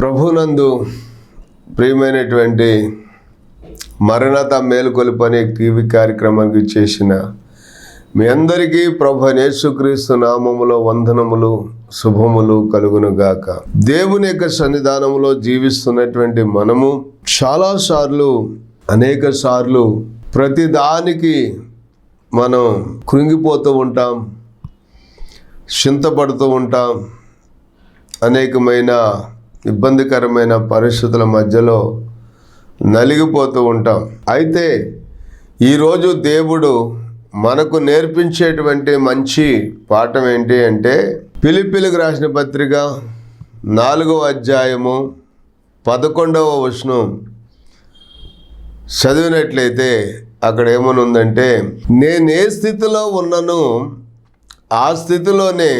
ప్రభునందు ప్రియమైనటువంటి మరణత మేలుకొలుపనే టీవీ కార్యక్రమానికి చేసిన మీ అందరికీ ప్రభు యేసుక్రీస్తు నామములో వందనములు శుభములు కలుగునుగాక. దేవుని యొక్క సన్నిధానంలో జీవిస్తున్నటువంటి మనము అనేక సార్లు ప్రతిదానికి మనం కృంగిపోతూ ఉంటాం, చింతపడుతూ ఉంటాం, అనేకమైన ఇబ్బందికరమైన పరిస్థితుల మధ్యలో నలిగిపోతూ ఉంటాం. అయితే ఈరోజు దేవుడు మనకు నేర్పించేటువంటి మంచి పాఠం ఏంటి అంటే, ఫిలిప్పీలకు రాసిన పత్రిక 4వ అధ్యాయము 11వ వచనం చదివినట్లయితే అక్కడ ఏమనుందంటే, నేను ఏ స్థితిలో ఉన్నానో ఆ స్థితిలోనే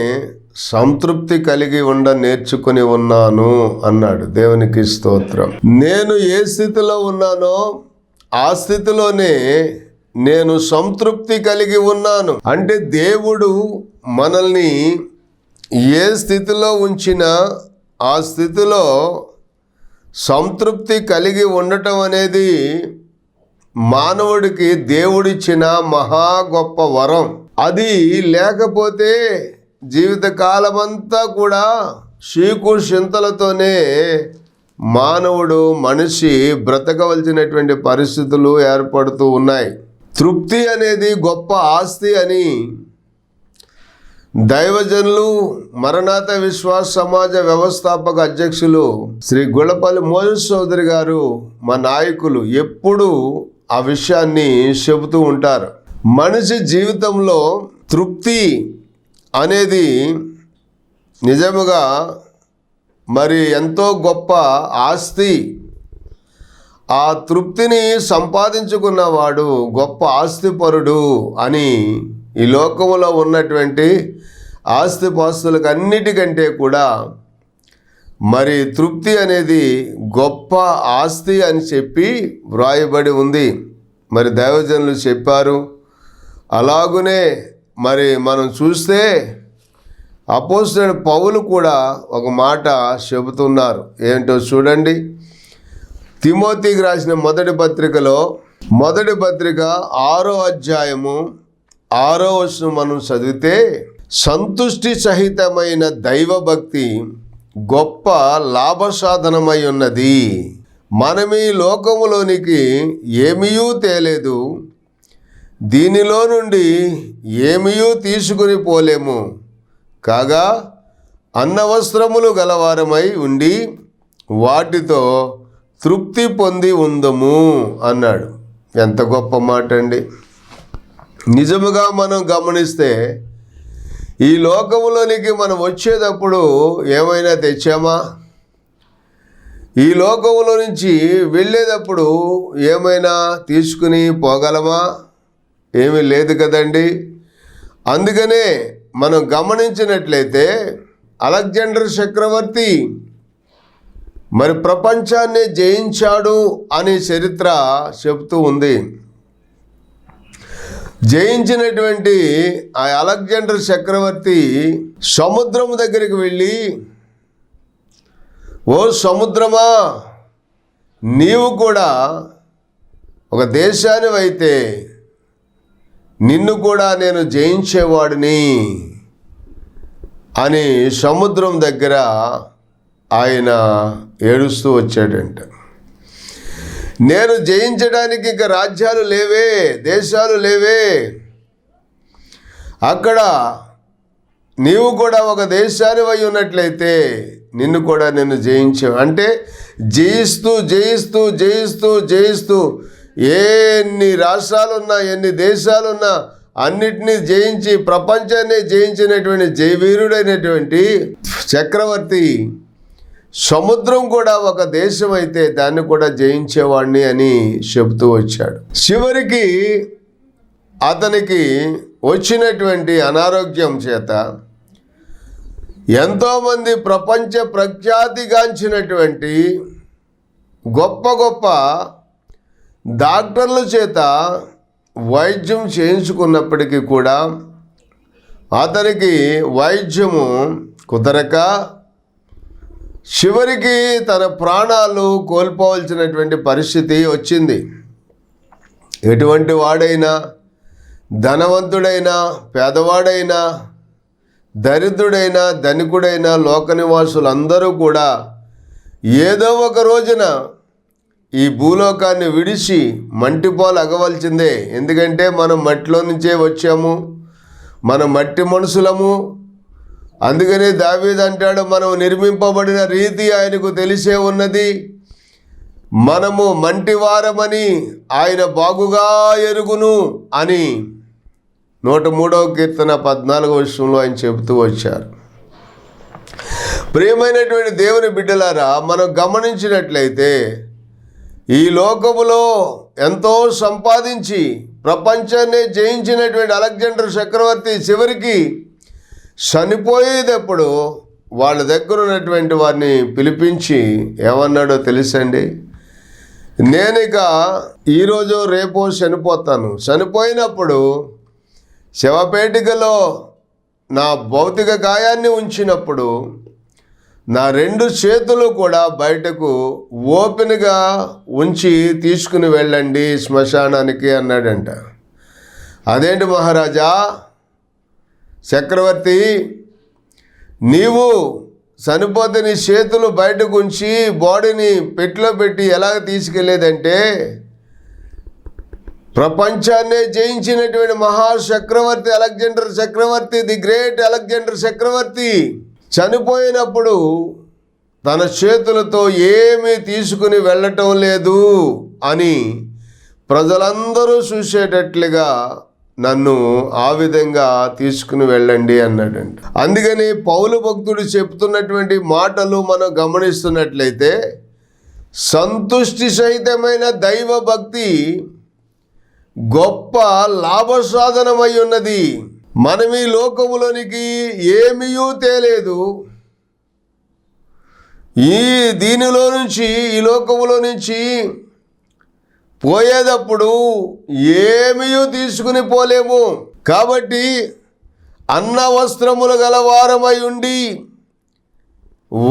సంతృప్తి కలిగి నేర్చుకుని ఉన్నాను అన్నాడు. దేవునికి స్తోత్రం. నేను ఏ స్థితిలో ఉన్నానో ఆ స్థితిలోనే నేను సంతృప్తి కలిగి ఉన్నాను. అంటే దేవుడు మనల్ని ఏ స్థితిలో ఉంచినా ఆ స్థితిలో సంతృప్తి కలిగి ఉండటం అనేది మానవుడికి దేవుడిచ్చిన మహా గొప్ప వరం. అది లేకపోతే జీవితకాలమంతా కూడా చీకు చింతలతోనే మనిషి బ్రతకవలసినటువంటి పరిస్థితులు ఏర్పడుతూ ఉన్నాయి. తృప్తి అనేది గొప్ప ఆస్తి అని దైవజనులు, మరణాత విశ్వాస సమాజ వ్యవస్థాపక అధ్యక్షులు శ్రీ గుళ్ళపల్లి మోజస్ చౌదరి గారు, మా నాయకులు ఎప్పుడూ ఆ విషయాన్ని చెబుతూ ఉంటారు. మనిషి జీవితంలో తృప్తి అనేది నిజముగా ఎంతో గొప్ప ఆస్తి. ఆ తృప్తిని సంపాదించుకున్నవాడు గొప్ప ఆస్తిపరుడు అని ఈ లోకంలో ఉన్నటువంటి ఆస్తిపాస్తులకు అన్నిటికంటే కూడా తృప్తి అనేది గొప్ప ఆస్తి అని చెప్పి వ్రాయబడి ఉంది. దైవజనులు చెప్పారు. అలాగునే మనం చూస్తే అపోస్తలుడైన పౌలు కూడా ఒక మాట చెబుతున్నారు. ఏంటో చూడండి. తిమోతికి రాసిన మొదటి పత్రికలో 6వ అధ్యాయము 6వ వచనం మనం చదివితే, సంతుష్టి సహితమైన దైవభక్తి గొప్ప లాభసాధనమై ఉన్నది. మనమీ లోకములోనికి ఏమీయూ తేలేదు, దీనిలో నుండి ఏమీయూ తీసుకుని పోలేము. కాగా అన్నవస్త్రములు గలవారమై ఉండి వాటితో తృప్తి పొంది ఉందము అన్నాడు. ఎంత గొప్ప మాట అండి. నిజముగా మనం గమనిస్తే ఈ లోకములోనికి మనం వచ్చేటప్పుడు ఏమైనా తెచ్చామా? ఈ లోకములో నుంచి వెళ్ళేటప్పుడు ఏమైనా తీసుకుని పోగలమా? ఏమీ లేదు కదండి. అందుకనే మనం గమనించినట్లయితే అలెగ్జాండర్ చక్రవర్తి ప్రపంచాన్ని జయించాడు అని చరిత్ర చెబుతూ ఉంది. జయించినటువంటి ఆ అలెగ్జాండర్ చక్రవర్తి సముద్రం దగ్గరికి వెళ్ళి, ఓ సముద్రమా, నీవు కూడా ఒక దేశానివైతే నిన్ను కూడా నేను జయించేవాడిని అని సముద్రం దగ్గర ఆయన ఏడుస్తూ వచ్చాడంట. నేను జయించడానికి ఇంకా రాజ్యాలు లేవే, దేశాలు లేవే, అక్కడ నీవు కూడా ఒక దేశానివై ఉన్నట్లయితే నిన్ను కూడా నేను జయించావు. అంటే జయిస్తూ జయిస్తూ జయిస్తూ జయిస్తూ ఎన్ని రాష్ట్రాలున్నా, ఎన్ని దేశాలున్నా అన్నిటినీ జయించి ప్రపంచాన్ని జయించినటువంటి జయవీరుడైనటువంటి చక్రవర్తి సముద్రం కూడా ఒక దేశం అయితే దాన్ని కూడా జయించేవాడిని అని చెబుతూ వచ్చాడు. చివరికి అతనికి వచ్చినటువంటి అనారోగ్యం చేత ఎంతోమంది ప్రపంచ ప్రఖ్యాతిగాంచినటువంటి గొప్ప గొప్ప డాక్టర్ల చేత వైద్యం చేయించుకున్నప్పటికీ కూడా అతనికి వైద్యము కుదరక చివరికి తన ప్రాణాలు కోల్పోవలసినటువంటి పరిస్థితి వచ్చింది. ఎటువంటి వాడైనా, ధనవంతుడైనా, పేదవాడైనా, దరిద్రుడైనా, ధనికుడైనా, లోక నివాసులందరూ కూడా ఏదో ఒక రోజున ఈ భూలోకాన్ని విడిచి మంటిపోలు అగవలసిందే. ఎందుకంటే మనం మట్టిలో నుంచే వచ్చాము, మనం మట్టి మనుషులము. అందుకని దావీదు అంటాడు, మనం నిర్మింపబడిన రీతి ఆయనకు తెలిసే ఉన్నది, మనము మంటివారమని ఆయన బాగుగా ఎరుగును అని 103వ కీర్తన 14వ వచనంలో ఆయన చెబుతూ వచ్చారు. ప్రియమైనటువంటి దేవుని బిడ్డలారా, మనం గమనించినట్లయితే ఈ లోకములో ఎంతో సంపాదించి ప్రపంచాన్ని జయించినటువంటి అలెగ్జాండర్ చక్రవర్తి చివరికి చనిపోయేటప్పుడు వాళ్ళ దగ్గర ఉన్నటువంటి వారిని పిలిపించి ఏమన్నాడో తెలుసండి? నేనిక ఈరోజు రేపో చనిపోతాను, చనిపోయినప్పుడు శవపేటికలో నా భౌతిక గాయాన్ని ఉంచినప్పుడు నా 2 చేతులు కూడా బయటకు ఓపెన్గా ఉంచి తీసుకుని వెళ్ళండి శ్మశానానికి అన్నాడంట. అదేంటి మహారాజా, చక్రవర్తి, నీవు చనిపోతే నీ చేతులు బయటకు ఉంచి బాడీని పెట్టిలో పెట్టి ఎలాగ తీసుకెళ్ళేదంటే, ప్రపంచాన్నే జయించినటువంటి మహాచక్రవర్తి అలెగ్జాండర్ చక్రవర్తి, ది గ్రేట్ అలెగ్జాండర్ చక్రవర్తి చనిపోయినప్పుడు తన చేతులతో ఏమీ తీసుకుని వెళ్ళటం లేదు అని ప్రజలందరూ చూసేటట్లుగా నన్ను ఆ విధంగా తీసుకుని వెళ్ళండి అన్నాడంట. అందుకని పౌలు భక్తుడు చెప్తున్నటువంటి మాటలు మనం గమనిస్తున్నట్లయితే, సంతుష్టి సహితమైన దైవ భక్తి గొప్ప లాభసాధనమై ఉన్నది. మనం ఈ లోకములోనికి ఏమీ తేలేదు. ఈ లోకములో నుంచి పోయేటప్పుడు ఏమీ తీసుకుని పోలేము. కాబట్టి అన్న వస్త్రములు గలవారమై ఉండి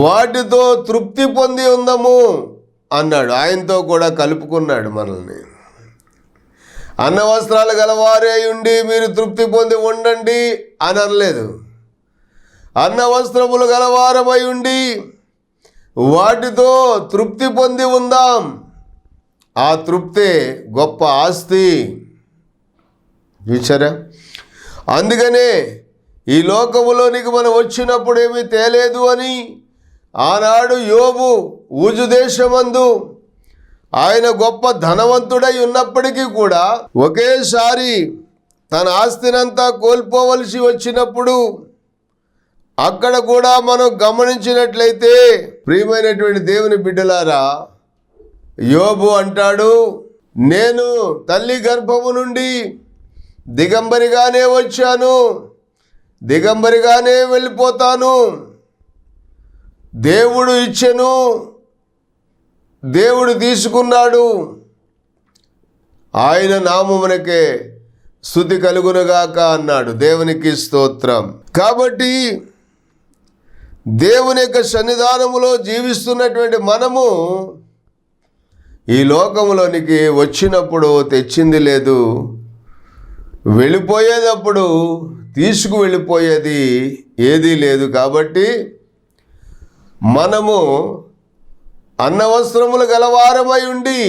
వాటితో తృప్తి పొంది ఉందాము అన్నాడు. ఆయనతో కూడా కలుపుకున్నాడు మనల్ని. అన్న వస్త్రాలు గలవారే ఉండి మీరు తృప్తి పొంది ఉండండి అని అనలేదు. అన్న వస్త్రములు గలవారమై ఉండి వాటితో తృప్తి పొంది ఉందాం. ఆ తృప్తే గొప్ప ఆస్తి. చూచారా? అందుకనే ఈ లోకములోనికి మనం వచ్చినప్పుడు ఏమీ తేలేదు అని ఆనాడు యోబు ఊజు దేశమందు ఆయన గొప్ప ధనవంతుడై ఉన్నప్పటికీ కూడా ఒకేసారి తన ఆస్తినంతా కోల్పోవలసి వచ్చినప్పుడు అక్కడ కూడా మనం గమనించినట్లయితే, ప్రియమైనటువంటి దేవుని బిడ్డలారా, యోబు అంటాడు, నేను తల్లి గర్భము నుండి దిగంబరిగానే వచ్చాను, దిగంబరిగానే వెళ్ళిపోతాను. దేవుడు ఇచ్చెను, దేవుడు తీసుకున్నాడు, ఆయన నామమునకే స్తుతి కలుగునుగాక అన్నాడు. దేవునికి స్తోత్రం. కాబట్టి దేవుని యొక్క సన్నిధానములో జీవిస్తున్నటువంటి మనము ఈ లోకములోనికి వచ్చినప్పుడు తెచ్చింది లేదు, వెళ్ళిపోయేటప్పుడు తీసుకు వెళ్ళిపోయేది ఏదీ లేదు. కాబట్టి మనము అన్నవస్త్రములు గలవారమై ఉండి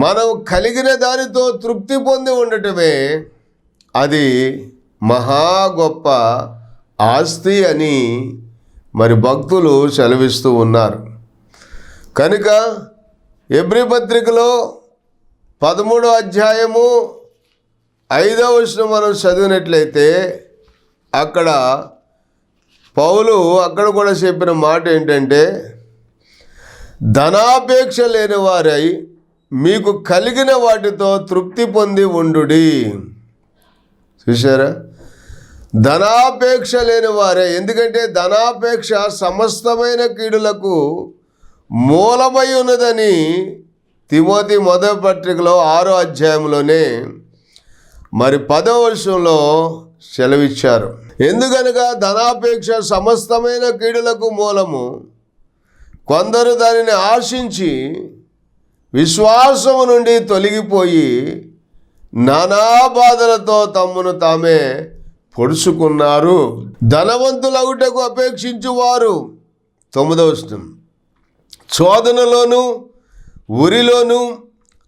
మనం కలిగిన దానితో తృప్తి పొంది ఉండటమే అది మహా గొప్ప ఆస్తి అని మరి భక్తులు సెలవిస్తూ ఉన్నారు. కనుక హెబ్రీ పత్రికలో 13వ అధ్యాయము 5వ వచనం మనం చదివినట్లయితే అక్కడ పౌలు అక్కడ కూడా చెప్పిన మాట ఏంటంటే, ధనాపేక్ష లేని వారై మీకు కలిగిన వాటితో తృప్తి పొంది ఉండుడి. చూసారా? ధనాపేక్ష లేని వారే. ఎందుకంటే ధనాపేక్ష సమస్తమైన కీడులకు మూలమై ఉన్నదని తిమోతి మొదటి పత్రికలో 6వ అధ్యాయంలోనే మరి 10వ వచనంలో సెలవిచ్చారు. ఎందుకనగా ధనాపేక్ష సమస్తమైన కీడులకు మూలము, కొందరు దానిని ఆశించి విశ్వాసము నుండి తొలగిపోయి నానా బాధలతో తమ్మును తామే పొడుచుకున్నారు. ధనవంతులగుటకు అపేక్షించువారు 9వ వచనం, శోధనలోను ఉరిలోను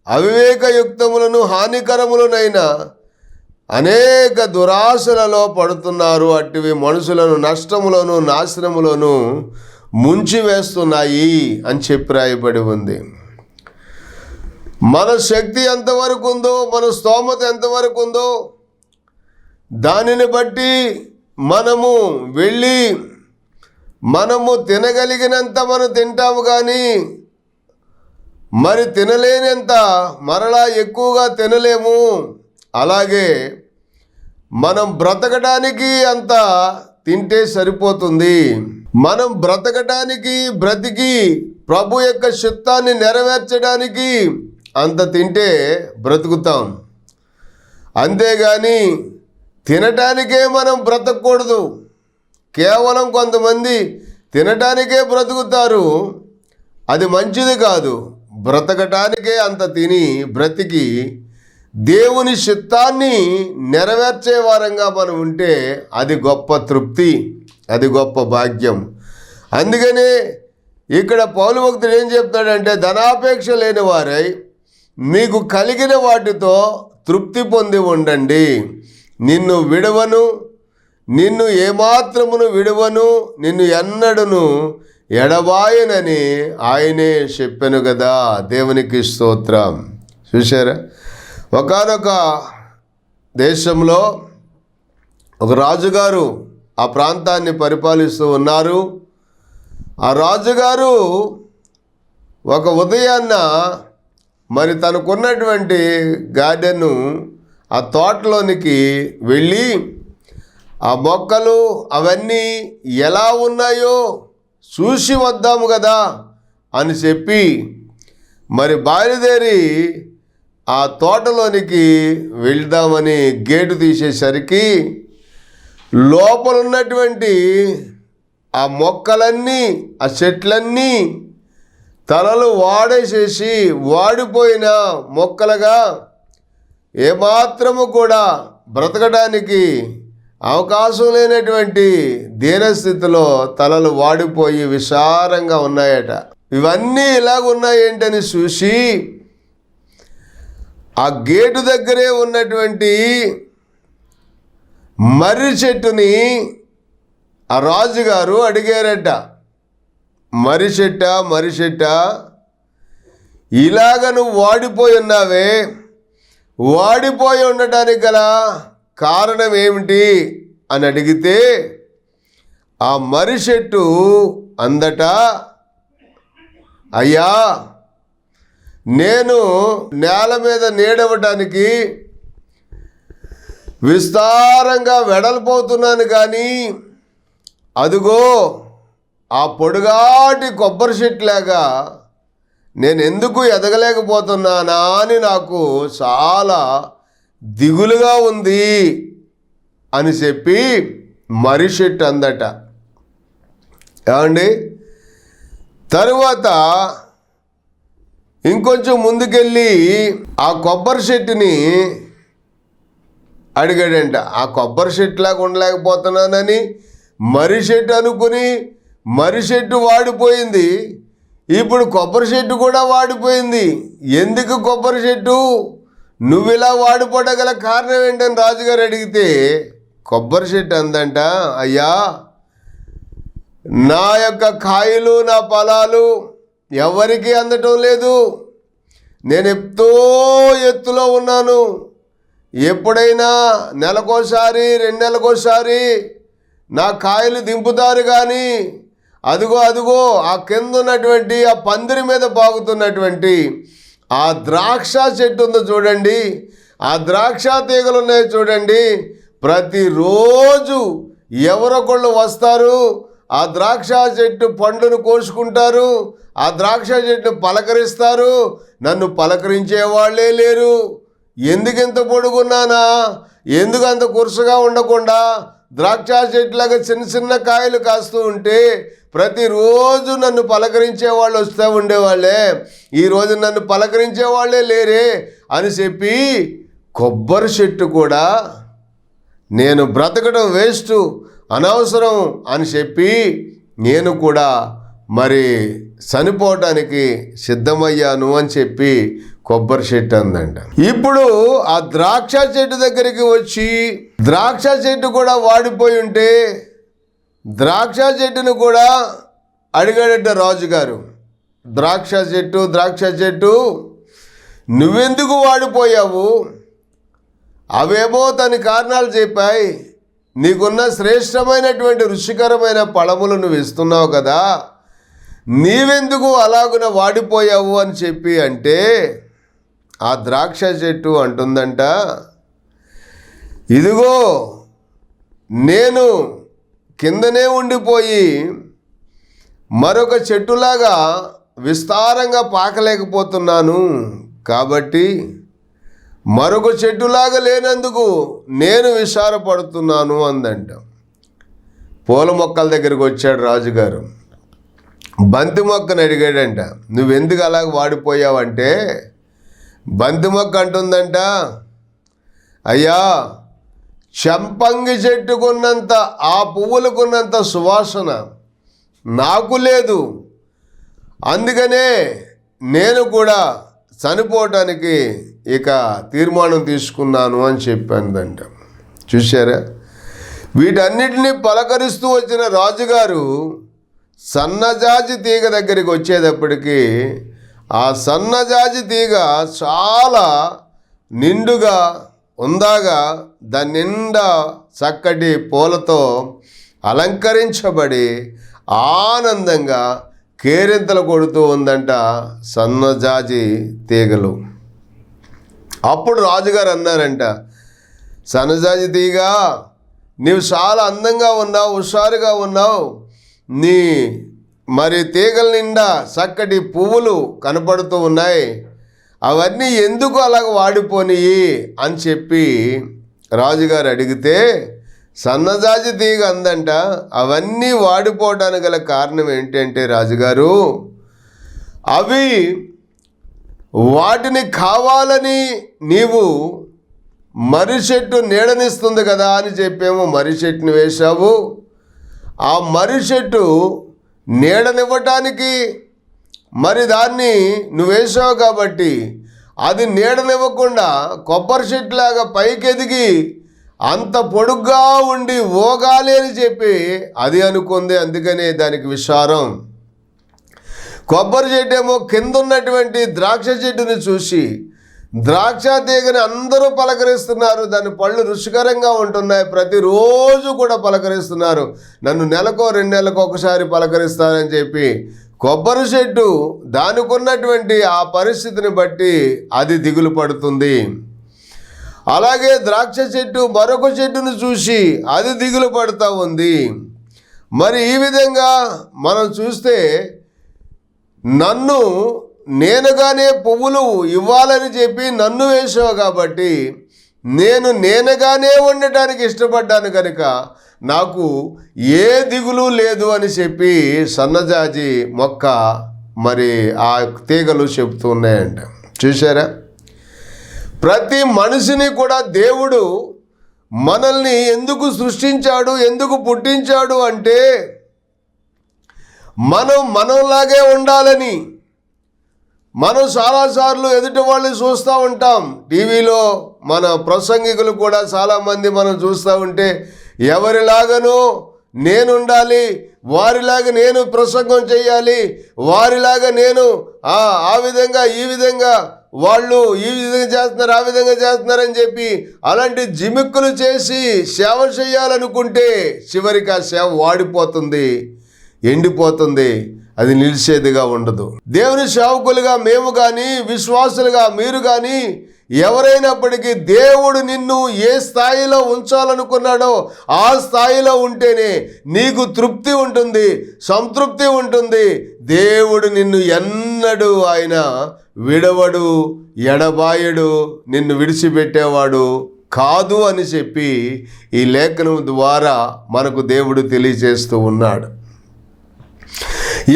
అవివేకయుక్తములను హానికరములనైన అనేక దురాశలలో పడుతున్నారు. అట్టివి మనుషులను నష్టములను నాశనములను ముంచివేస్తున్నాయి అని చెప్పి రాయబడి ఉంది. మన శక్తి ఎంతవరకు ఉందో, మన స్తోమత ఎంతవరకు ఉందో దానిని బట్టి మనము వెళ్ళి మనము తినగలిగినంత మనం తింటాము, కానీ మరి తినలేనంత మరలా ఎక్కువగా తినలేము. అలాగే మనం బ్రతకడానికి అంత తింటే సరిపోతుంది. మనం బ్రతికి ప్రభు యొక్క చిత్తాన్ని నెరవేర్చడానికి అంత తింటే బ్రతుకుతాం. అంతేగాని తినటానికే మనం బ్రతకూడదు. కేవలం కొంతమంది తినటానికే బ్రతుకుతారు, అది మంచిది కాదు. బ్రతకటానికే అంత తిని బ్రతికి దేవుని చిత్తాన్ని నెరవేర్చే వారంగా మనం ఉంటే అది గొప్ప తృప్తి, అది గొప్ప భాగ్యం. అందుకనే ఇక్కడ పౌలు భక్తుడు ఏం చెప్తాడంటే, ధనాపేక్ష లేని వారై మీకు కలిగిన వాటితో తృప్తి పొంది ఉండండి. నిన్ను విడవను, నిన్ను ఏమాత్రమును విడవను, నిన్ను ఎన్నడను ఎడబాయనని ఆయనే చెప్పెను కదా. దేవునికి స్తోత్రం. చూశారా, ఒకానొక దేశంలో ఒక రాజుగారు ఆ ప్రాంతాన్ని పరిపాలిస్తూ ఉన్నారు. ఆ రాజుగారు ఒక ఉదయాన్న మరి తనకున్నటువంటి గార్డెను ఆ తోటలోనికి వెళ్ళి ఆ మొక్కలు అవన్నీ ఎలా ఉన్నాయో చూసి వద్దాము కదా అని చెప్పి మరి బయలుదేరి ఆ తోటలోనికి వెళ్దామని గేటు తీసేసరికి లోపలున్నటువంటి ఆ మొక్కలన్నీ, ఆ చెట్లన్నీ తలలు వాడేసేసి వాడిపోయిన మొక్కలుగా ఏమాత్రము కూడా బ్రతకడానికి అవకాశం లేనటువంటి దీనస్థితిలో తలలు వాడిపోయి విశారంగా ఉన్నాయట. ఇవన్నీ ఇలాగున్నాయి ఏంటని చూసి ఆ గేటు దగ్గరే ఉన్నటువంటి మర్రి చెట్టుని ఆ రాజుగారు అడిగారట, మర్రి చెట్ట ఇలాగ నువ్వు వాడిపోయి ఉన్నావే, వాడిపోయి ఉండటానికి గల కారణం ఏమిటి అని అడిగితే ఆ మర్రి చెట్టు అందట, అయ్యా నేను నేల మీద నీడవటానికి విస్తారంగా వెడల్పోతున్నాను, కానీ అదుగో ఆ పొడుగాటి కొబ్బరి చెట్టులాగా నేను ఎందుకు ఎదగలేకపోతున్నానా అని నాకు చాలా దిగులుగా ఉంది అని చెప్పి మర్రి చెట్టు అందట. ఏమండి, తరువాత ఇంకొంచెం ముందుకెళ్ళి ఆ కొబ్బరి చెట్టుని అడిగాడంట. ఆ కొబ్బరి చెట్టులాగా ఉండలేకపోతున్నానని మర్రి చెట్టు అనుకుని మర్రి చెట్టు వాడిపోయింది, ఇప్పుడు కొబ్బరి చెట్టు కూడా వాడిపోయింది. ఎందుకు కొబ్బరి చెట్టు నువ్వు ఇలా వాడిపోవగల కారణం ఏంటని రాజుగారు అడిగితే కొబ్బరి చెట్టు అందంట, అయ్యా నా యొక్క కాయలు నా ఫలాలు ఎవరికీ అందటం లేదు, నేను ఎంతో ఎత్తులో ఉన్నాను, ఎప్పుడైనా నెలకోసారి 2 నెలలకోసారి నా కాయలు దింపుతారు, కానీ అదుగో ఆ కింద ఉన్నటువంటి ఆ పందిరి మీద బాగుతున్నటువంటి ఆ ద్రాక్ష చెట్టు ఉందో చూడండి, ఆ ద్రాక్ష తీగలు ఉన్నాయి చూడండి, ప్రతిరోజు ఎవరొకళ్ళు వస్తారు, ఆ ద్రాక్ష చెట్టు పండును కోసుకుంటారు, ఆ ద్రాక్ష చెట్టు పలకరిస్తారు, నన్ను పలకరించే వాళ్ళే లేరు. ఎందుకింత పొడుగున్నానా, ఎందుకు అంత కురుసగా ఉండకుండా ద్రాక్ష చెట్లాగా చిన్న చిన్న కాయలు కాస్తూ ఉంటే ప్రతిరోజు నన్ను పలకరించే వాళ్ళు వస్తూ ఉండేవాళ్ళే, ఈరోజు నన్ను పలకరించే వాళ్ళే లేరే అని చెప్పి కొబ్బరి చెట్టు కూడా నేను బ్రతకడం వేస్ట్, అనవసరం అని చెప్పి నేను కూడా మరి చనిపోవటానికి సిద్ధమయ్యాను అని చెప్పి కొబ్బరి చెట్టు అందంట. ఇప్పుడు ఆ ద్రాక్ష చెట్టు దగ్గరికి వచ్చి ద్రాక్ష చెట్టు కూడా వాడిపోయి ఉంటే ద్రాక్ష చెట్టును కూడా అడిగాడట రాజుగారు, ద్రాక్ష చెట్టు నువ్వెందుకు వాడిపోయావు? అవేమో తన కారణాలు చెప్పాయి, నీకున్న శ్రేష్టమైనటువంటి రుచికరమైన ఫలములు నువ్వు ఇస్తున్నావు కదా, నీవెందుకు అలాగున వాడిపోయావు అని చెప్పి అంటే ఆ ద్రాక్ష చెట్టు అంటుందంట, ఇదిగో నేను కిందనే ఉండిపోయి మరొక చెట్టులాగా విస్తారంగా పాకలేకపోతున్నాను, కాబట్టి మరొక చెట్టులాగా లేనందుకు నేను విచారపడుతున్నాను అందంట. పూల మొక్కల దగ్గరికి వచ్చాడు రాజుగారు, బంతి మొక్కను అడిగాడంట, నువ్వెందుకు అలాగ వాడిపోయావంటే బంతి మొక్క అంటుందంట, అయ్యా చంపంగి చెట్టుకున్నంత ఆ పువ్వులకున్నంత సువాసన నాకు లేదు, అందుకనే నేను కూడా చనిపోవటానికి ఇక తీర్మానం తీసుకున్నాను అని చెప్పానంట. చూశారా, వీటన్నిటినీ పలకరిస్తూ వచ్చిన రాజుగారు సన్నజాజి తీగ దగ్గరికి వచ్చేటప్పటికి ఆ సన్నజాజి తీగ చాలా నిండుగా ఉందాగా దాని నిండా చక్కటి పూలతో అలంకరించబడి ఆనందంగా కేరింతలు కొడుతూ ఉందంట సన్నజాజి తీగలు. అప్పుడు రాజుగారు అన్నారంట, సన్నజాజి తీగ నీవు చాలా అందంగా ఉన్నావు, హుషారుగా ఉన్నావు, నీ మరి తీగల నిండా చక్కటి పువ్వులు కనపడుతూ ఉన్నాయి, అవన్నీ ఎందుకు అలాగ వాడిపోనియి అని చెప్పి రాజుగారు అడిగితే సన్నజాజి తీగ అందంట, అవన్నీ వాడిపోవడానికి గల కారణం ఏంటంటే రాజుగారు, అవి వాటిని కావాలని నీవు మర్రి చెట్టు నీడనిస్తుంది కదా అని చెప్పేమో మర్రి చెట్టుని వేశావు, ఆ మర్రి చెట్టు నీడనివ్వటానికి మరి దాన్ని నువ్వు వేసావు కాబట్టి అది నీడనివ్వకుండా కొబ్బరి చెట్టులాగా పైకెదిగి అంత పొడుగ్గా ఉండి ఓగాలి అని చెప్పి అది అనుకుంది, అందుకనే దానికి విచారం. కొబ్బరి చెట్టు ఏమో కింద ఉన్నటువంటి ద్రాక్ష చెట్టుని చూసి ద్రాక్ష తీగని అందరూ పలకరిస్తున్నారు, దాని పళ్ళు రుచికరంగా ఉంటున్నాయి, ప్రతిరోజు కూడా పలకరిస్తున్నారు, నన్ను నెలకో 2 నెలలకు ఒకసారి పలకరిస్తానని చెప్పి కొబ్బరి చెట్టు దానికి ఉన్నటువంటి ఆ పరిస్థితిని బట్టి అది దిగులు పడుతుంది. అలాగే ద్రాక్ష చెట్టు మరొక చెట్టును చూసి అది దిగులు పడుతూ ఉంది. మరి ఈ విధంగా మనం చూస్తే నన్ను నేనుగానే పువ్వులు ఇవ్వాలని చెప్పి నన్ను వేసావు కాబట్టి నేను నేనుగానే ఉండటానికి ఇష్టపడ్డాను కనుక నాకు ఏ దిగులు లేదు అని చెప్పి సన్నజాజి మొక్క మరి ఆ తీగలు చెబుతూ ఉన్నాయంట. చూసారా, ప్రతి మనిషిని కూడా దేవుడు మనల్ని ఎందుకు సృష్టించాడు, ఎందుకు పుట్టించాడు అంటే మనలాగే ఉండాలని. మనం చాలాసార్లు ఎదుటి వాళ్ళని చూస్తూ ఉంటాం, టీవీలో మన ప్రసంగికులు కూడా చాలామంది మనం చూస్తూ ఉంటే ఎవరిలాగనో నేనుండాలి, వారిలాగా నేను ప్రసంగం చేయాలి, వారిలాగా నేను ఆ విధంగా ఈ విధంగా వాళ్ళు ఈ విధంగా చేస్తున్నారు ఆ విధంగా చేస్తున్నారని చెప్పి అలాంటి జిమిక్కులు చేసి సేవ చేయాలనుకుంటే చివరికి ఆ సేవ వాడిపోతుంది, ఎండిపోతుంది, అది నిలిచేదిగా ఉండదు. దేవుని సేవకులుగా మేము కానీ విశ్వాసులుగా మీరు కానీ ఎవరైనప్పటికీ దేవుడు నిన్ను ఏ స్థాయిలో ఉంచాలనుకున్నాడో ఆ స్థాయిలో ఉంటేనే నీకు తృప్తి ఉంటుంది, సంతృప్తి ఉంటుంది. దేవుడు నిన్ను ఎన్నడూ ఆయన విడవడు, ఎడబాయడు, నిన్ను విడిచిపెట్టేవాడు కాదు అని చెప్పి ఈ లేఖనం ద్వారా మనకు దేవుడు తెలియజేస్తూ ఉన్నాడు.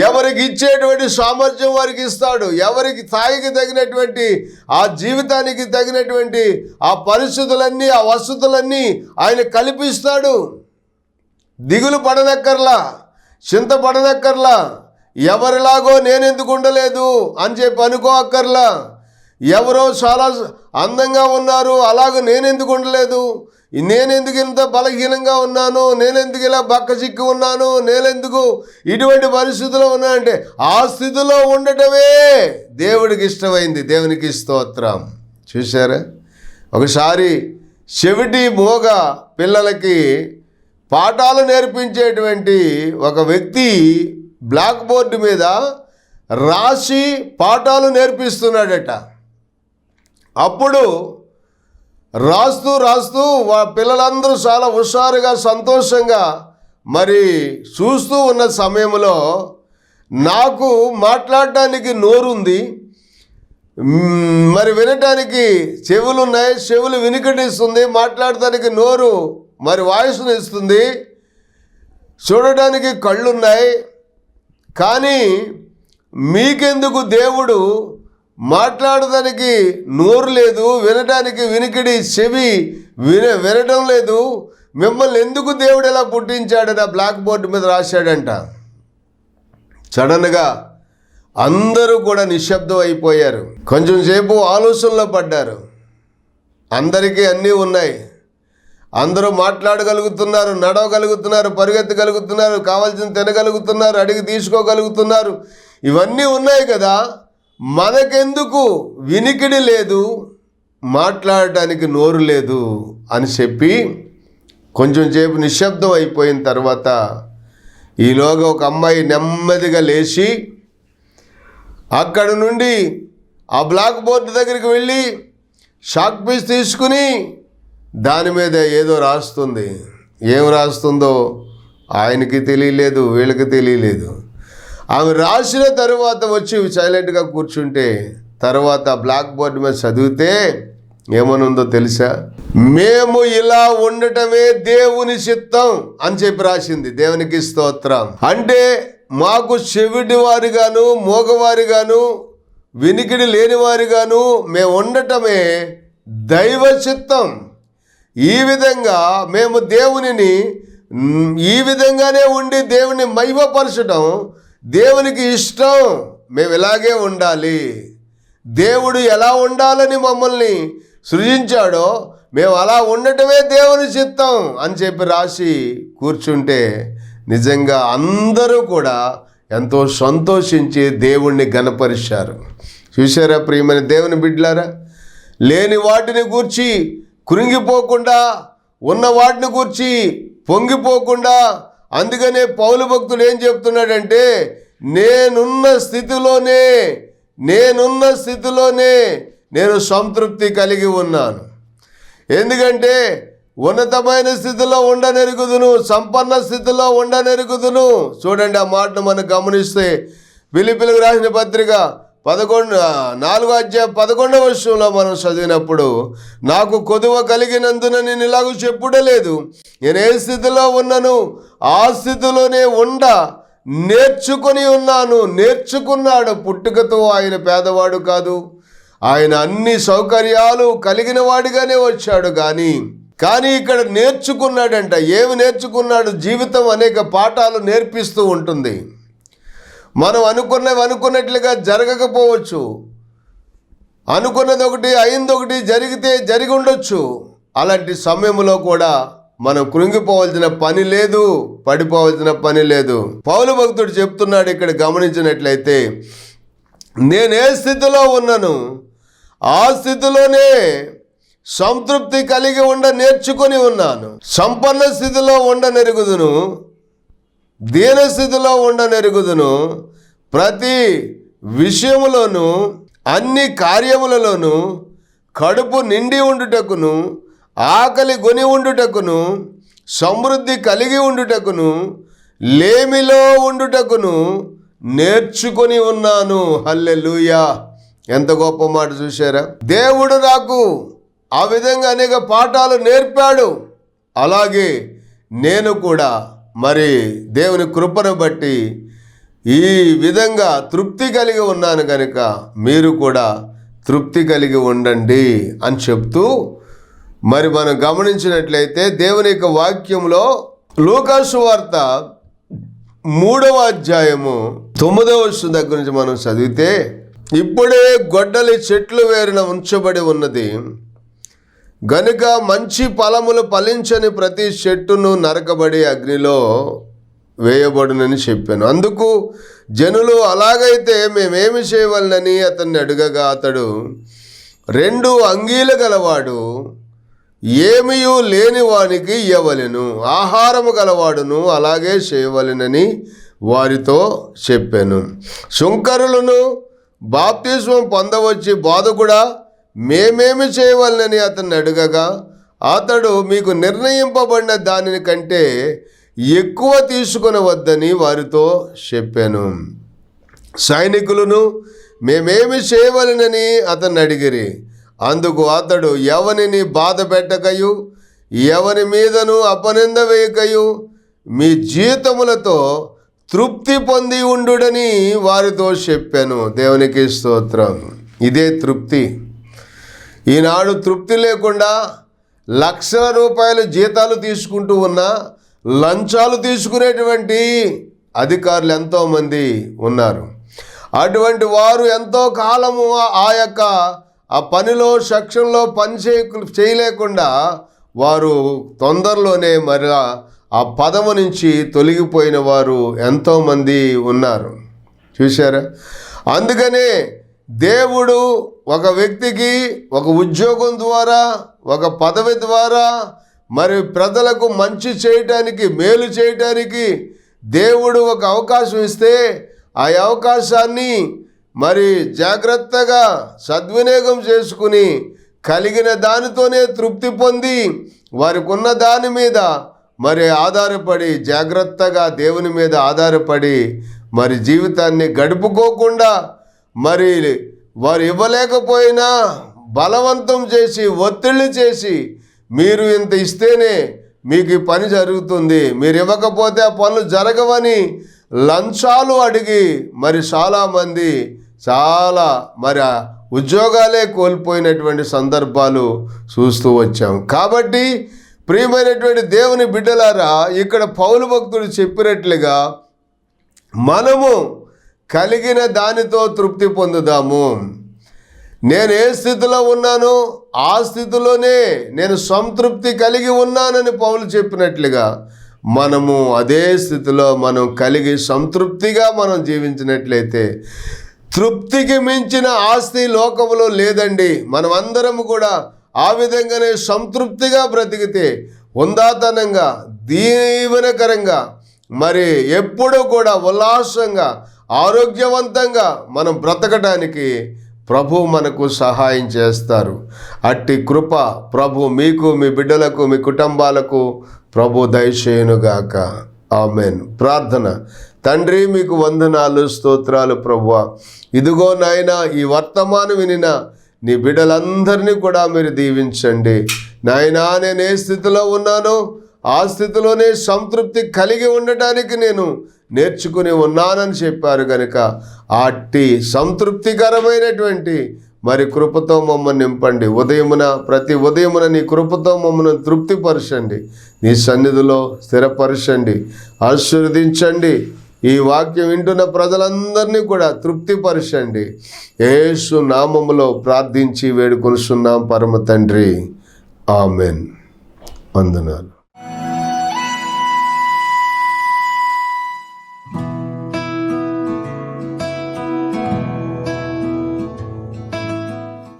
ఎవరికి ఇచ్చేటువంటి సామర్థ్యం వారికి ఇస్తాడు. ఎవరికి స్థాయికి తగినటువంటి ఆ జీవితానికి తగినటువంటి ఆ పరిస్థితులన్నీ, ఆ వసతులన్నీ ఆయన కల్పిస్తాడు. దిగులు పడనక్కర్లా, చింత పడనక్కర్లా, ఎవరిలాగో నేనెందుకు ఉండలేదు అని చెప్పి అనుకోక్కర్లా. ఎవరో చాలా అందంగా ఉన్నారు, అలాగ నేనెందుకు ఉండలేదు, నేనెందుకు ఇంత బలహీనంగా ఉన్నాను, నేనెందుకు ఇలా బక్కచిక్కి ఉన్నాను, నేనెందుకు ఇటువంటి పరిస్థితిలో ఉన్నానంటే ఆ స్థితిలో ఉండటమే దేవుడికి ఇష్టమైంది. దేవునికి స్తోత్రం. చూశారా, ఒకసారి చెవిటి మోగ పిల్లలకి పాఠాలు నేర్పించేటువంటి ఒక వ్యక్తి బ్లాక్ బోర్డు మీద రాసి పాఠాలు నేర్పిస్తున్నాడట. అప్పుడు రాస్తూ పిల్లలందరూ చాలా హుషారుగా సంతోషంగా మరి చూస్తూ ఉన్న సమయంలో నాకు మాట్లాడటానికి నోరుంది, మరి వినటానికి చెవులున్నాయి, చెవులు వినికిడిస్తుంది, మాట్లాడటానికి నోరు మరి వాయిస్ను ఇస్తుంది, చూడటానికి కళ్ళున్నాయి, కానీ మీకెందుకు దేవుడు మాట్లాడటానికి నోరు లేదు, వినటానికి వినికిడి చెవి వినటం లేదు, మిమ్మల్ని ఎందుకు దేవుడు ఎలా పుట్టించాడని ఆ బ్లాక్ బోర్డు మీద రాశాడంట. సడన్గా అందరూ కూడా నిశ్శబ్దం అయిపోయారు. కొంచెం సేపు ఆలోచనలో పడ్డారు. అందరికీ అన్నీ ఉన్నాయి, అందరూ మాట్లాడగలుగుతున్నారు, నడవగలుగుతున్నారు, పరిగెత్తగలుగుతున్నారు, కావాల్సిన తినగలుగుతున్నారు, అడిగి తీసుకోగలుగుతున్నారు, ఇవన్నీ ఉన్నాయి కదా, మనకెందుకు వినికిడి లేదు, మాట్లాడటానికి నోరు లేదు అని చెప్పి కొంచెం సేపు నిశ్శబ్దం అయిపోయిన తర్వాత ఈలోగా ఒక అమ్మాయి నెమ్మదిగా లేచి అక్కడి నుండి ఆ బ్లాక్ బోర్డు దగ్గరికి వెళ్ళి షాక్ పీస్ తీసుకుని దాని మీద ఏదో రాస్తుంది. ఏం రాస్తుందో ఆయనకి తెలియలేదు, వీళ్ళకి తెలియలేదు. ఆమె రాసిన తరువాత వచ్చి సైలెంట్గా కూర్చుంటే తర్వాత బ్లాక్ బోర్డు మీద చదివితే ఏమనుందో తెలుసా? మేము ఇలా ఉండటమే దేవుని చిత్తం అని చెప్పి రాసింది. దేవునికి స్తోత్రం. అంటే మాకు చెవిటి వారిగాను, మోగవారిగాను, వినికిడి లేనివారిగాను మేము ఉండటమే దైవ చిత్తం. ఈ విధంగా మేము దేవునిని ఈ విధంగానే ఉండి దేవుని మహిమపరచడం దేవునికి ఇష్టం. మేము ఇలాగే ఉండాలి, దేవుడు ఎలా ఉండాలని మమ్మల్ని సృజించాడో మేము అలా ఉండటమే దేవుని చిత్తం అని చెప్పి రాసి కూర్చుంటే నిజంగా అందరూ కూడా ఎంతో సంతోషించి దేవుణ్ణి ఘనపరిచారు. చూశారా ప్రియమైన దేవుని బిడ్డలారా, లేని వాటిని గూర్చి కృంగిపోకుండా, ఉన్న వాటిని గూర్చి పొంగిపోకుండా, అందుకనే పౌలు భక్తుడు ఏం చెప్తున్నాడంటే, నేనున్న స్థితిలోనే నేను సంతృప్తి కలిగి ఉన్నాను. ఎందుకంటే ఉన్నతమైన స్థితిలో ఉండనెరుగుదును, సంపన్న స్థితిలో ఉండనెరుగుదును. చూడండి ఆ మాటను మనం గమనిస్తే ఫిలిప్పీయులకు రాసిన పత్రిక 4:11 మనం చదివినప్పుడు, నాకు కొదువ కలిగినందున నేను ఇలాగ చెప్పుడలేదు, నేను ఏ స్థితిలో ఉన్నాను ఆ స్థితిలోనే నేర్చుకొని ఉన్నాను. నేర్చుకున్నాడు. పుట్టుకతో ఆయన పేదవాడు కాదు, ఆయన అన్ని సౌకర్యాలు కలిగిన వాడిగానే వచ్చాడు. కానీ ఇక్కడ నేర్చుకున్నాడంట. ఏమి నేర్చుకున్నాడు? జీవితం అనేక పాఠాలు నేర్పిస్తూ ఉంటుంది. మనం అనుకున్నట్లుగా జరగకపోవచ్చు, అనుకున్నది ఒకటి అయింది ఒకటి, జరిగి ఉండొచ్చు. అలాంటి సమయంలో కూడా మనం కృంగిపోవాల్సిన పని లేదు, పడిపోవాల్సిన పని లేదు. పౌలు భక్తుడు చెప్తున్నాడు ఇక్కడ గమనించినట్లయితే, నేను ఏ స్థితిలో ఉన్నాను ఆ స్థితిలోనే సంతృప్తి కలిగి నేర్చుకొని ఉన్నాను. సంపన్న స్థితిలో ఉండనెరుగుదును, దీన స్థితిలో ఉండనెరుగుదును, ప్రతి విషయములోను అన్ని కార్యములలోనూ కడుపు నిండి ఉండుటకును, ఆకలి గొని ఉండుటకును, సమృద్ధి కలిగి ఉండుటకును, లేమిలో ఉండుటకును నేర్చుకొని ఉన్నాను. హల్లెలూయా! ఎంత గొప్ప మాట చూశారా? దేవుడు నాకు ఆ విధంగా అనేక పాఠాలు నేర్పాడు. అలాగే నేను కూడా మరి దేవుని కృపను బట్టి ఈ విధంగా తృప్తి కలిగి ఉన్నాను కనుక మీరు కూడా తృప్తి కలిగి ఉండండి అని చెప్తూ, మరి మనం గమనించినట్లయితే దేవుని యొక్క వాక్యంలో లూకాసు వార్త 3వ అధ్యాయము 9వ వచనం దగ్గర నుంచి మనం చదివితే, ఇప్పుడే గొడ్డలి చెట్లు వేరున ఉంచబడి ఉన్నది గనుక మంచి ఫలములు ఫలించని ప్రతి చెట్టును నరకబడి అగ్నిలో వేయబడునని చెప్పాను. అందుకు జనులు, అలాగైతే మేమేమి చేయవలనని అతన్ని అడగగా, అతడు 2 అంగీలు గలవాడు ఏమీయూ లేని వానికి ఇయ్యవలెను, ఆహారము గలవాడును అలాగే చేయవలెనని వారితో చెప్పాను. సుంకరులను బాప్తిస్మం పొందవచ్చి, బోధకుడా మేమేమి చేయవలనని అతన్ని అడగగా, అతడు మీకు నిర్ణయింపబడిన దానిని కంటే ఎక్కువ తీసుకొనవద్దని వారితో చెప్పాను. సైనికులను మేమేమి చేయవలనని అతన్ని అడిగిరి. అందుకు అతడు, ఎవరిని బాధ పెట్టకయు ఎవరి మీదను అపనింద వేయకయు మీ జీతములతో తృప్తి పొంది ఉండుడని వారితో చెప్పాను. దేవునికి స్తోత్రం. ఇదే తృప్తి. ఈనాడు తృప్తి లేకుండా లక్షల రూపాయలు జీతాలు తీసుకుంటూ ఉన్నా లంచాలు తీసుకునేటువంటి అధికారులు ఎంతోమంది ఉన్నారు. అటువంటి వారు ఎంతో కాలము ఆ పనిలో సెక్షన్లో పని చేయలేకుండా వారు తొందరలోనే మరి ఆ పదవి నుంచి తొలగిపోయిన వారు ఎంతోమంది ఉన్నారు. చూశారా? అందుకనే దేవుడు ఒక వ్యక్తికి ఒక ఉద్యోగం ద్వారా, ఒక పదవి ద్వారా, మరి ప్రజలకు మంచి చేయటానికి, మేలు చేయటానికి దేవుడు ఒక అవకాశం ఇస్తే ఆ అవకాశాన్ని మరి జాగ్రత్తగా సద్వినియోగం చేసుకుని కలిగిన దానితోనే తృప్తి పొంది వారికి ఉన్న దాని మీద మరి ఆధారపడి, జాగ్రత్తగా దేవుని మీద ఆధారపడి మరి జీవితాన్ని గడుపుకోకుండా, మరి వారు ఇవ్వలేకపోయినా బలవంతం చేసి, ఒత్తిళ్ళు చేసి, మీరు ఇంత ఇస్తేనే మీకు ఈ పని జరుగుతుంది, మీరు ఇవ్వకపోతే ఆ పనులు జరగవని లంచాలు అడిగి మరి చాలామంది మరి ఉద్యోగాలే కోల్పోయినటువంటి సందర్భాలు చూస్తూ వచ్చాం. కాబట్టి ప్రియమైనటువంటి దేవుని బిడ్డలారా, ఇక్కడ పౌలు భక్తుడు చెప్పినట్లుగా మనము కలిగిన దానితో తృప్తి పొందుదాము. నేను ఏ స్థితిలో ఉన్నానో ఆ స్థితిలోనే నేను సంతృప్తి కలిగి ఉన్నానని పౌలు చెప్పినట్లుగా మనము అదే స్థితిలో మనం కలిగి సంతృప్తిగా మనం జీవించినట్లయితే, తృప్తికి మించిన ఆస్తి లోకములో లేదండి. మనమందరం కూడా ఆ విధంగానే సంతృప్తిగా బ్రతికితే, ఉందాతనంగా, దీవెనకరంగా, మరి ఎప్పుడూ కూడా ఉల్లాసంగా, ఆరోగ్యవంతంగా మనం బ్రతకడానికి ప్రభు మనకు సహాయం చేస్తారు. అట్టి కృప ప్రభు మీకు, మీ బిడ్డలకు, మీ కుటుంబాలకు ప్రభు దయచేయునుగాక. ఆమెన్. ప్రార్థన. తండ్రి, మీకు వందనాలు, స్తోత్రాలు ప్రభువా. ఇదిగో నాయన, ఈ వర్తమానం వినిన నీ బిడ్డలందరినీ కూడా మీరు దీవించండి నాయనా. నేను ఏ స్థితిలో ఉన్నానో ఆ స్థితిలోనే సంతృప్తి కలిగి ఉండటానికి నేను నేర్చుకుని ఉన్నానని చెప్పారు కనుక అట్టి సంతృప్తికరమైనటువంటి మరి కృపతో మమ్మల్ని నింపండి. ప్రతి ఉదయమున నీ కృపతో మమ్మల్ని తృప్తిపరచండి, నీ సన్నిధిలో స్థిరపరచండి, ఆశీర్వదించండి. ఈ వాక్యం వింటున్న ప్రజలందరినీ కూడా తృప్తిపరచండి. యేసు నామములో ప్రార్థించి వేడుకొనుచున్నాం పరమ తండ్రి. ఆమెన్. వందనాలు.